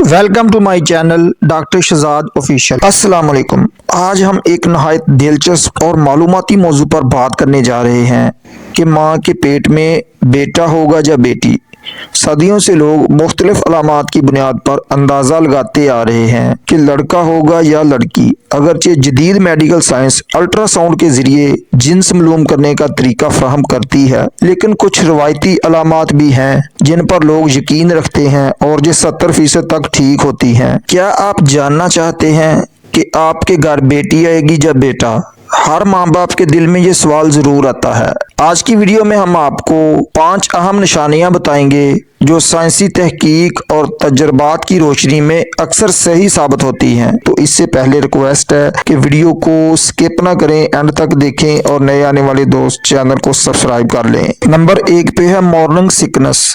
Welcome to my channel doctor Shahzad official. अस्सलाम वालेकुम। आज हम एक नहायत दिलचस्प और मालूमाती मौजू पर बात करने जा रहे हैं कि माँ के पेट में बेटा होगा या बेटी। सदियों से लोग मुख्तलिफ अलामात की बुनियाद पर अंदाज़ा लगाते आ रहे हैं कि लड़का होगा या लड़की। अगरचे जदीद मेडिकल साइंस अल्ट्रासाउंड के ज़रिए जिन्स मालूम करने का तरीका फराहम करती है, लेकिन कुछ रवायती अलामात भी हैं जिन पर लोग यकीन रखते हैं और जो 70% तक ठीक होती हैं। क्या आप जानना चाहते हैं कि आपके घर बेटी आएगी या बेटा? हर माँ बाप के दिल में ये सवाल ज़रूर आता है। आज की वीडियो में हम आपको 5 अहम निशानियां बताएंगे जो साइंसी तहकीक और तजर्बात की रोशनी में अक्सर सही साबित होती हैं। तो इससे पहले रिक्वेस्ट है कि वीडियो को स्किप ना करें, एंड तक देखें और नए आने वाले दोस्त चैनल को सब्सक्राइब कर लें। नंबर 1 पे है मॉर्निंग सिकनेस।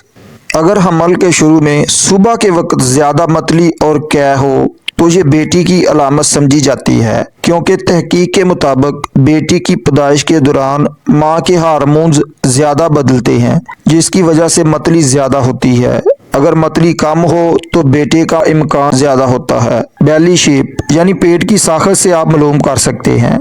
अगर हमल के शुरू में सुबह के वक्त ज़्यादा मतली और कै हो तो ये बेटी की अलामत समझी जाती है, क्योंकि तहकीक के मुताबिक बेटी की पैदाइश के दौरान माँ के हार्मोन्स ज़्यादा बदलते हैं, जिसकी वजह से मतली ज़्यादा होती है। अगर मतली कम हो तो बेटे का इम्कान ज़्यादा होता है। बेली शेप यानी पेट की साखत से आप मालूम कर सकते हैं।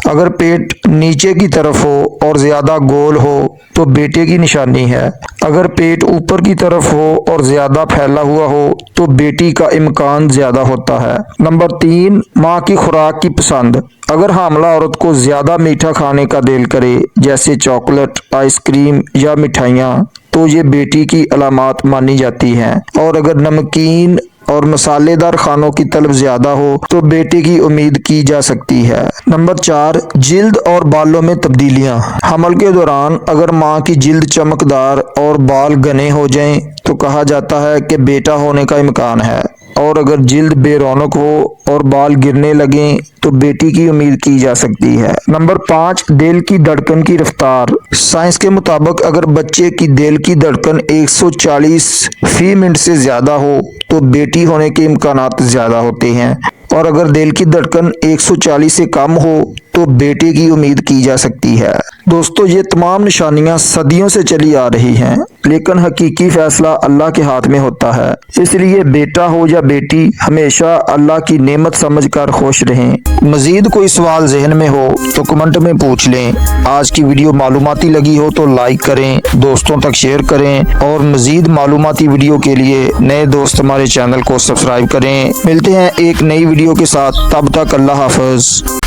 अगर पेट नीचे की तरफ हो और ज़्यादा गोल हो तो बेटे की निशानी है। अगर पेट ऊपर की तरफ हो और ज़्यादा फैला हुआ हो तो बेटी का इम्कान ज़्यादा होता है। नंबर 3, माँ की खुराक की पसंद। अगर हामला औरत को ज़्यादा मीठा खाने का दिल करे, जैसे चॉकलेट, आइसक्रीम या मिठाइयाँ, तो ये बेटी की अलामात मानी जाती हैं। और अगर नमकीन और मसालेदार खानों की तलब ज़्यादा हो तो बेटे की उम्मीद की जा सकती है। नंबर 4, जिल्द और बालों में तब्दीलियां। हमल के दौरान अगर माँ की जिल्द चमकदार और बाल घने हो जाएं तो कहा जाता है कि बेटा होने का इम्कान है, और अगर जिल्द बेरौनक हो और बाल गिरने लगें तो बेटी की उम्मीद की जा सकती है। नंबर 5, दिल की धड़कन की रफ्तार। साइंस के मुताबिक अगर बच्चे की दिल की धड़कन 140 फी मिनट से ज़्यादा हो तो बेटी होने के इम्कानात ज़्यादा होते हैं, और अगर दिल की धड़कन 140 से कम हो तो बेटे की उम्मीद की जा सकती है। दोस्तों, ये तमाम निशानियां सदियों से चली आ रही हैं, लेकिन हकीकी फैसला अल्लाह के हाथ में होता है। इसलिए बेटा हो या बेटी, हमेशा अल्लाह की नेमत समझकर खुश रहें। मजीद कोई सवाल जहन में हो तो कमेंट में पूछ लें। आज की वीडियो मालूमाती लगी हो तो लाइक करें, दोस्तों तक शेयर करें, और मजीद मालूमाती वीडियो के लिए नए दोस्त हमारे चैनल को सब्सक्राइब करें। मिलते हैं एक नई वीडियो के साथ, तब तक अल्लाह हाफ़िज़।